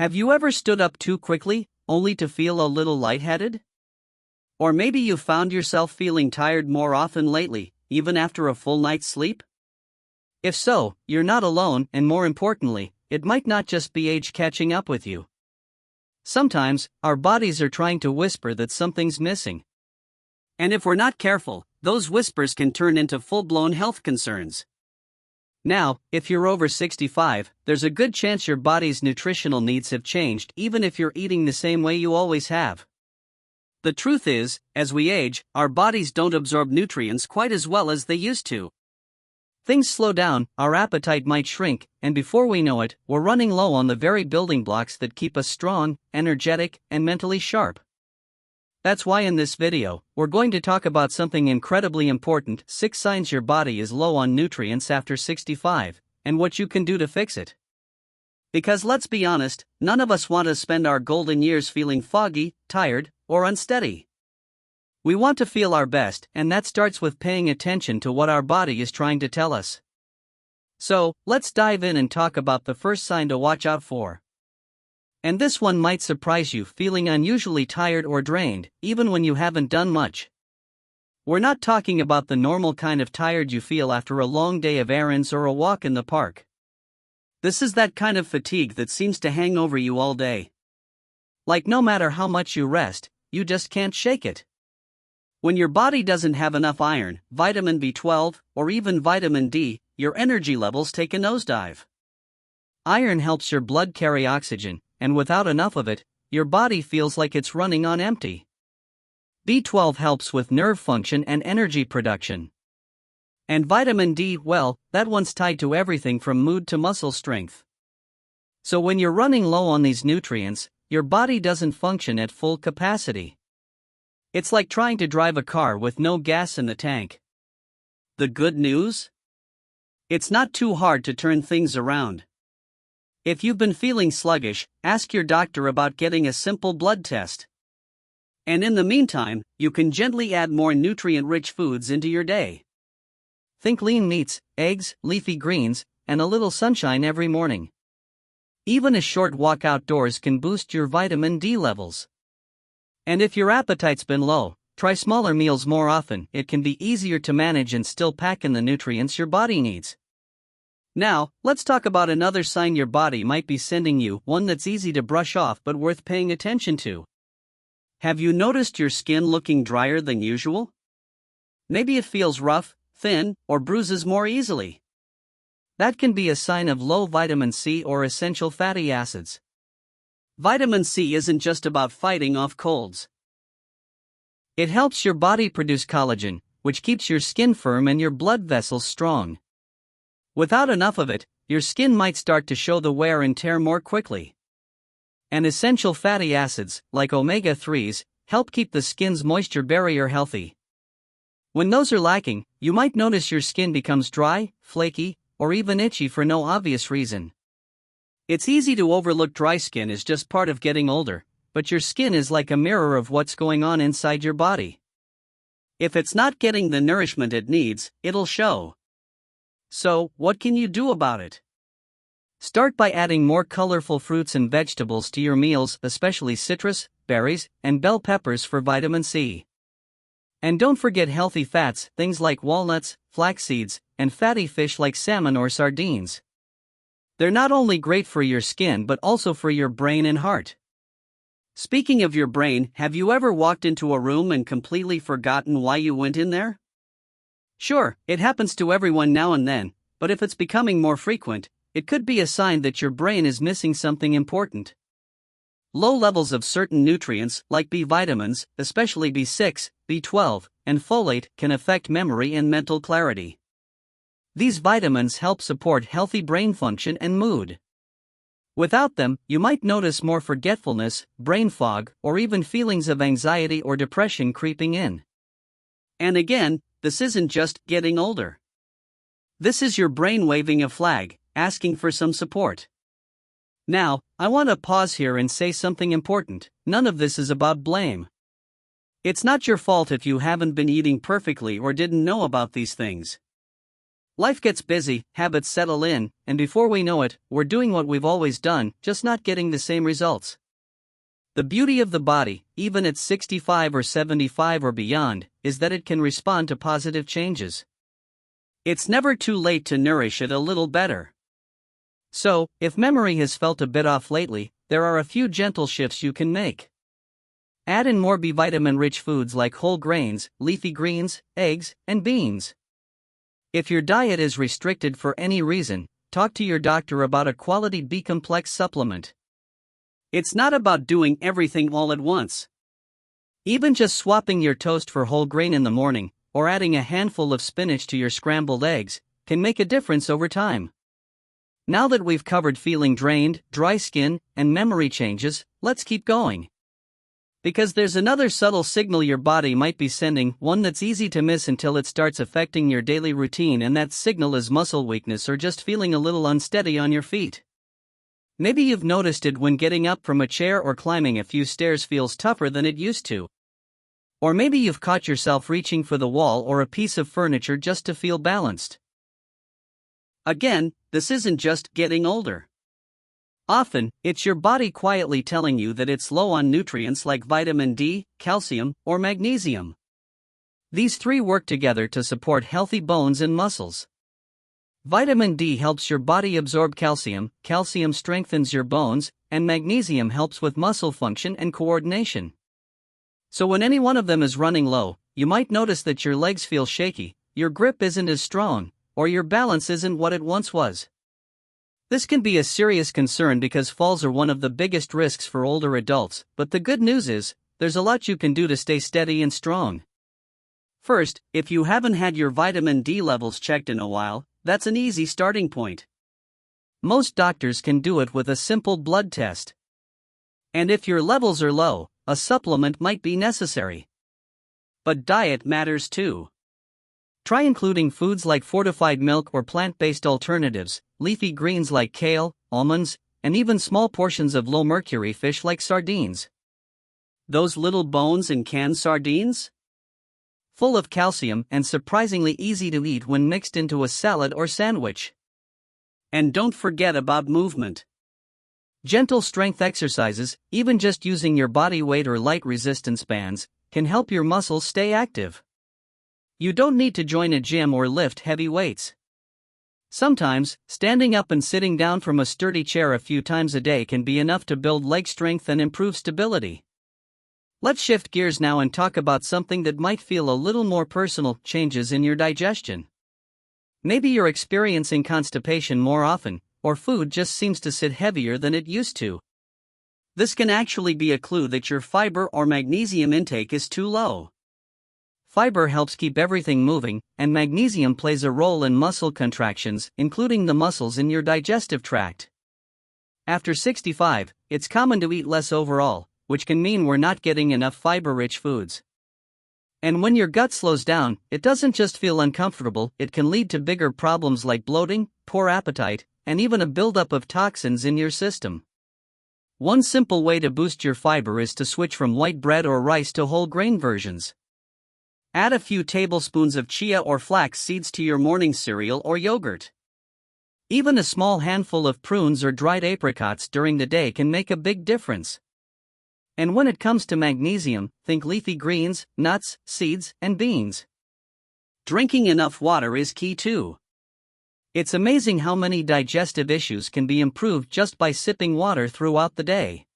Have you ever stood up too quickly, only to feel a little lightheaded? Or maybe you found yourself feeling tired more often lately, even after a full night's sleep? If so, you're not alone, and more importantly, it might not just be age catching up with you. Sometimes, our bodies are trying to whisper that something's missing. And if we're not careful, those whispers can turn into full-blown health concerns. Now, if you're over 65, there's a good chance your body's nutritional needs have changed even if you're eating the same way you always have. The truth is, as we age, our bodies don't absorb nutrients quite as well as they used to. Things slow down, our appetite might shrink, and before we know it, we're running low on the very building blocks that keep us strong, energetic, and mentally sharp. That's why in this video, we're going to talk about something incredibly important: 6 signs your body is low on nutrients after 65, and what you can do to fix it. Because let's be honest, none of us want to spend our golden years feeling foggy, tired, or unsteady. We want to feel our best, and that starts with paying attention to what our body is trying to tell us. So, let's dive in and talk about the first sign to watch out for. And this one might surprise you: feeling unusually tired or drained, even when you haven't done much. We're not talking about the normal kind of tired you feel after a long day of errands or a walk in the park. This is that kind of fatigue that seems to hang over you all day. Like no matter how much you rest, you just can't shake it. When your body doesn't have enough iron, vitamin B12, or even vitamin D, your energy levels take a nosedive. Iron helps your blood carry oxygen, and without enough of it, your body feels like it's running on empty. B12 helps with nerve function and energy production. And vitamin D, well, that one's tied to everything from mood to muscle strength. So when you're running low on these nutrients, your body doesn't function at full capacity. It's like trying to drive a car with no gas in the tank. The good news? It's not too hard to turn things around. If you've been feeling sluggish, ask your doctor about getting a simple blood test. And in the meantime, you can gently add more nutrient-rich foods into your day. Think lean meats, eggs, leafy greens, and a little sunshine every morning. Even a short walk outdoors can boost your vitamin D levels. And if your appetite's been low, try smaller meals more often. It can be easier to manage and still pack in the nutrients your body needs. Now, let's talk about another sign your body might be sending you, one that's easy to brush off but worth paying attention to. Have you noticed your skin looking drier than usual? Maybe it feels rough, thin, or bruises more easily. That can be a sign of low vitamin C or essential fatty acids. Vitamin C isn't just about fighting off colds. It helps your body produce collagen, which keeps your skin firm and your blood vessels strong. Without enough of it, your skin might start to show the wear and tear more quickly. And essential fatty acids, like omega-3s, help keep the skin's moisture barrier healthy. When those are lacking, you might notice your skin becomes dry, flaky, or even itchy for no obvious reason. It's easy to overlook dry skin as just part of getting older, but your skin is like a mirror of what's going on inside your body. If it's not getting the nourishment it needs, it'll show. So, what can you do about it? Start by adding more colorful fruits and vegetables to your meals, especially citrus, berries, and bell peppers for vitamin C. And don't forget healthy fats, things like walnuts, flax seeds, and fatty fish like salmon or sardines. They're not only great for your skin but also for your brain and heart. Speaking of your brain, have you ever walked into a room and completely forgotten why you went in there? Sure, it happens to everyone now and then, but if it's becoming more frequent, it could be a sign that your brain is missing something important. Low levels of certain nutrients, like B vitamins, especially B6, B12, and folate, can affect memory and mental clarity. These vitamins help support healthy brain function and mood. Without them, you might notice more forgetfulness, brain fog, or even feelings of anxiety or depression creeping in. And again, this isn't just getting older. This is your brain waving a flag, asking for some support. Now, I want to pause here and say something important. None of this is about blame. It's not your fault if you haven't been eating perfectly or didn't know about these things. Life gets busy, habits settle in, and before we know it, we're doing what we've always done, just not getting the same results. The beauty of the body, even at 65 or 75 or beyond, is that it can respond to positive changes. It's never too late to nourish it a little better. So, if memory has felt a bit off lately, there are a few gentle shifts you can make. Add in more B-vitamin-rich foods like whole grains, leafy greens, eggs, and beans. If your diet is restricted for any reason, talk to your doctor about a quality B-complex supplement. It's not about doing everything all at once. Even just swapping your toast for whole grain in the morning, or adding a handful of spinach to your scrambled eggs, can make a difference over time. Now that we've covered feeling drained, dry skin, and memory changes, let's keep going. Because there's another subtle signal your body might be sending, one that's easy to miss until it starts affecting your daily routine, and that signal is muscle weakness or just feeling a little unsteady on your feet. Maybe you've noticed it when getting up from a chair or climbing a few stairs feels tougher than it used to. Or maybe you've caught yourself reaching for the wall or a piece of furniture just to feel balanced. Again, this isn't just getting older. Often, it's your body quietly telling you that it's low on nutrients like vitamin D, calcium, or magnesium. These three work together to support healthy bones and muscles. Vitamin D helps your body absorb calcium, calcium strengthens your bones, and magnesium helps with muscle function and coordination. So when any one of them is running low, you might notice that your legs feel shaky, your grip isn't as strong, or your balance isn't what it once was. This can be a serious concern because falls are one of the biggest risks for older adults, but the good news is, there's a lot you can do to stay steady and strong. First, if you haven't had your vitamin D levels checked in a while, that's an easy starting point. Most doctors can do it with a simple blood test. And if your levels are low, a supplement might be necessary. But diet matters too. Try including foods like fortified milk or plant-based alternatives, leafy greens like kale, almonds, and even small portions of low-mercury fish like sardines. Those little bones in canned sardines? Full of calcium and surprisingly easy to eat when mixed into a salad or sandwich. And don't forget about movement. Gentle strength exercises, even just using your body weight or light resistance bands, can help your muscles stay active. You don't need to join a gym or lift heavy weights. Sometimes, standing up and sitting down from a sturdy chair a few times a day can be enough to build leg strength and improve stability. Let's shift gears now and talk about something that might feel a little more personal: changes in your digestion. Maybe you're experiencing constipation more often, or food just seems to sit heavier than it used to. This can actually be a clue that your fiber or magnesium intake is too low. Fiber helps keep everything moving, and magnesium plays a role in muscle contractions, including the muscles in your digestive tract. After 65, it's common to eat less overall, which can mean we're not getting enough fiber-rich foods. And when your gut slows down, it doesn't just feel uncomfortable, it can lead to bigger problems like bloating, poor appetite, and even a buildup of toxins in your system. One simple way to boost your fiber is to switch from white bread or rice to whole grain versions. Add a few tablespoons of chia or flax seeds to your morning cereal or yogurt. Even a small handful of prunes or dried apricots during the day can make a big difference. And when it comes to magnesium, think leafy greens, nuts, seeds, and beans. Drinking enough water is key too. It's amazing how many digestive issues can be improved just by sipping water throughout the day.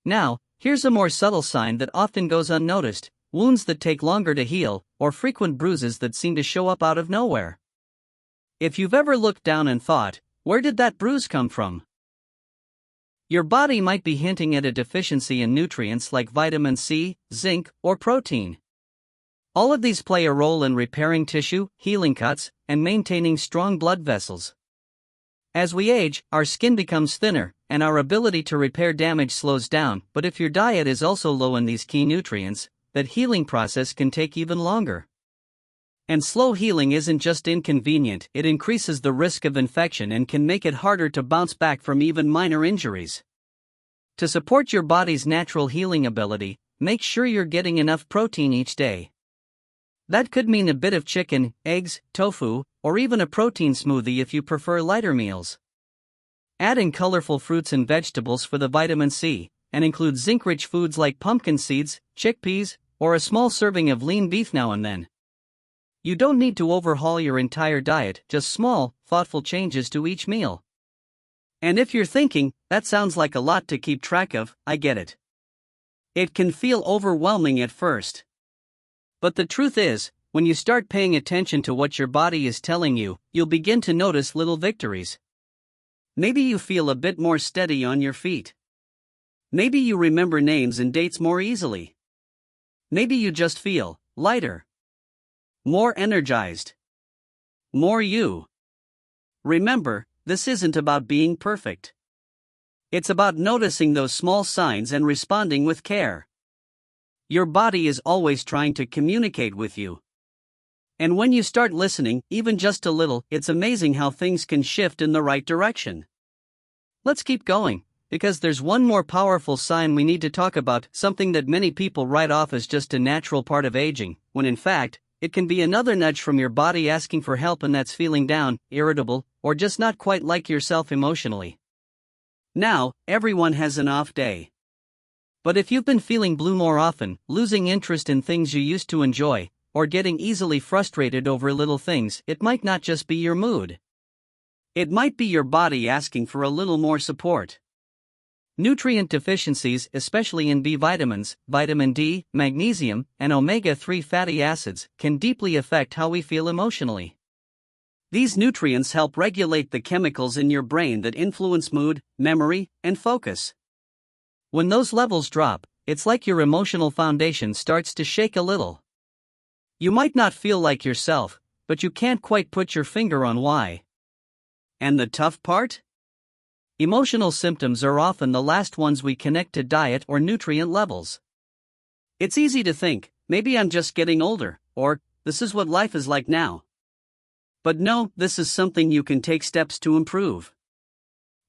Now, here's a more subtle sign that often goes unnoticed: wounds that take longer to heal, or frequent bruises that seem to show up out of nowhere. If you've ever looked down and thought, where did that bruise come from? Your body might be hinting at a deficiency in nutrients like vitamin C, zinc, or protein. All of these play a role in repairing tissue, healing cuts, and maintaining strong blood vessels. As we age, our skin becomes thinner, and our ability to repair damage slows down, but if your diet is also low in these key nutrients, that healing process can take even longer. And slow healing isn't just inconvenient, it increases the risk of infection and can make it harder to bounce back from even minor injuries. To support your body's natural healing ability, make sure you're getting enough protein each day. That could mean a bit of chicken, eggs, tofu, or even a protein smoothie if you prefer lighter meals. Add in colorful fruits and vegetables for the vitamin C, and include zinc-rich foods like pumpkin seeds, chickpeas, or a small serving of lean beef now and then. You don't need to overhaul your entire diet, just small, thoughtful changes to each meal. And if you're thinking, that sounds like a lot to keep track of, I get it. It can feel overwhelming at first. But the truth is, when you start paying attention to what your body is telling you, you'll begin to notice little victories. Maybe you feel a bit more steady on your feet. Maybe you remember names and dates more easily. Maybe you just feel lighter, more energized, more you. Remember, this isn't about being perfect. It's about noticing those small signs and responding with care. Your body is always trying to communicate with you. And when you start listening, even just a little, it's amazing how things can shift in the right direction. Let's keep going, because there's one more powerful sign we need to talk about, something that many people write off as just a natural part of aging, when in fact, it can be another nudge from your body asking for help, and that's feeling down, irritable, or just not quite like yourself emotionally. Now, everyone has an off day. But if you've been feeling blue more often, losing interest in things you used to enjoy, or getting easily frustrated over little things, it might not just be your mood. It might be your body asking for a little more support. Nutrient deficiencies, especially in B vitamins, vitamin D, magnesium, and omega-3 fatty acids, can deeply affect how we feel emotionally. These nutrients help regulate the chemicals in your brain that influence mood, memory, and focus. When those levels drop, it's like your emotional foundation starts to shake a little. You might not feel like yourself, but you can't quite put your finger on why. And the tough part? Emotional symptoms are often the last ones we connect to diet or nutrient levels. It's easy to think, maybe I'm just getting older, or this is what life is like now. But no, this is something you can take steps to improve.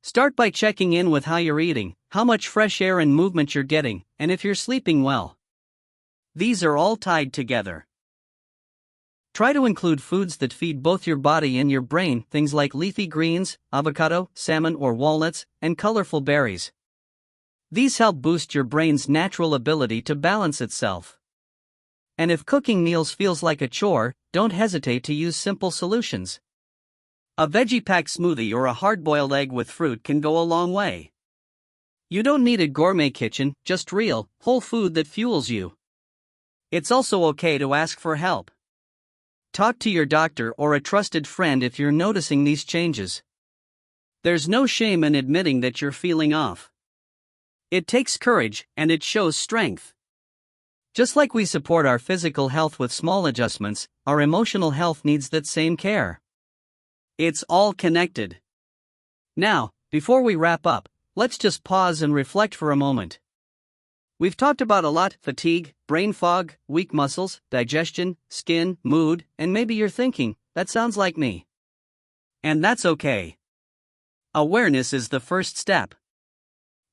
Start by checking in with how you're eating, how much fresh air and movement you're getting, and if you're sleeping well. These are all tied together. Try to include foods that feed both your body and your brain, things like leafy greens, avocado, salmon or walnuts, and colorful berries. These help boost your brain's natural ability to balance itself. And if cooking meals feels like a chore, don't hesitate to use simple solutions. A veggie pack smoothie or a hard-boiled egg with fruit can go a long way. You don't need a gourmet kitchen, just real, whole food that fuels you. It's also okay to ask for help. Talk to your doctor or a trusted friend if you're noticing these changes. There's no shame in admitting that you're feeling off. It takes courage, and it shows strength. Just like we support our physical health with small adjustments, our emotional health needs that same care. It's all connected. Now, before we wrap up, let's just pause and reflect for a moment. We've talked about a lot: fatigue, brain fog, weak muscles, digestion, skin, mood, and maybe you're thinking, that sounds like me. And that's okay. Awareness is the first step.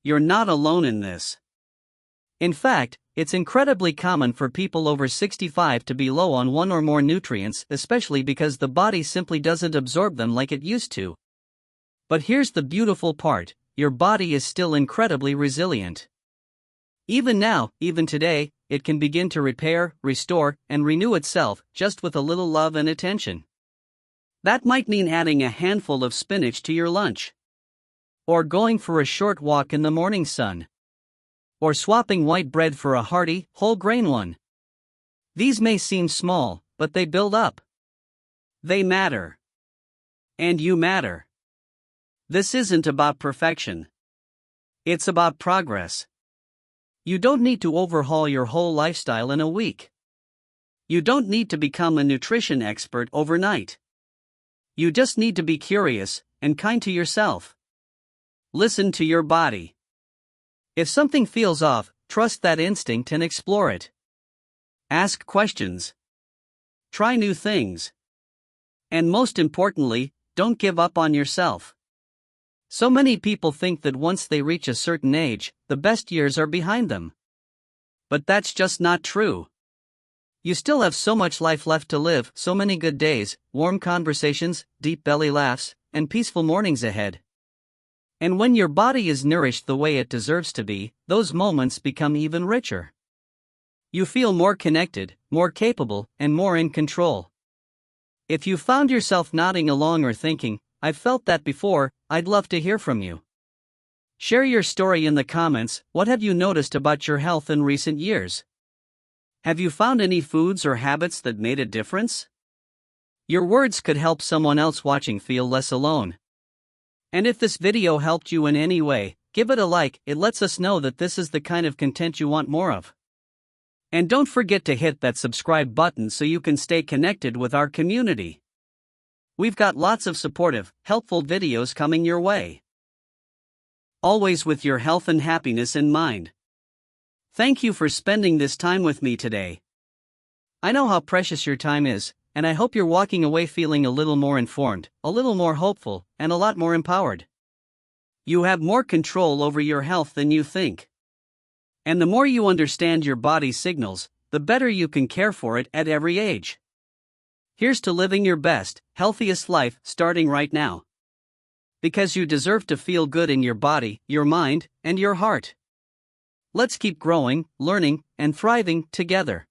You're not alone in this. In fact, it's incredibly common for people over 65 to be low on one or more nutrients, especially because the body simply doesn't absorb them like it used to. But here's the beautiful part: your body is still incredibly resilient. Even now, even today, it can begin to repair, restore, and renew itself, just with a little love and attention. That might mean adding a handful of spinach to your lunch. Or going for a short walk in the morning sun. Or swapping white bread for a hearty, whole grain one. These may seem small, but they build up. They matter. And you matter. This isn't about perfection. It's about progress. You don't need to overhaul your whole lifestyle in a week. You don't need to become a nutrition expert overnight. You just need to be curious and kind to yourself. Listen to your body. If something feels off, trust that instinct and explore it. Ask questions. Try new things. And most importantly, don't give up on yourself. So many people think that once they reach a certain age, the best years are behind them. But that's just not true. You still have so much life left to live, so many good days, warm conversations, deep belly laughs, and peaceful mornings ahead. And when your body is nourished the way it deserves to be, those moments become even richer. You feel more connected, more capable, and more in control. If you found yourself nodding along or thinking, "I've felt that before," I'd love to hear from you. Share your story in the comments. What have you noticed about your health in recent years? Have you found any foods or habits that made a difference? Your words could help someone else watching feel less alone. And if this video helped you in any way, give it a like. It lets us know that this is the kind of content you want more of. And don't forget to hit that subscribe button so you can stay connected with our community. We've got lots of supportive, helpful videos coming your way. Always with your health and happiness in mind. Thank you for spending this time with me today. I know how precious your time is, and I hope you're walking away feeling a little more informed, a little more hopeful, and a lot more empowered. You have more control over your health than you think. And the more you understand your body's signals, the better you can care for it at every age. Here's to living your best, healthiest life starting right now. Because you deserve to feel good in your body, your mind, and your heart. Let's keep growing, learning, and thriving together.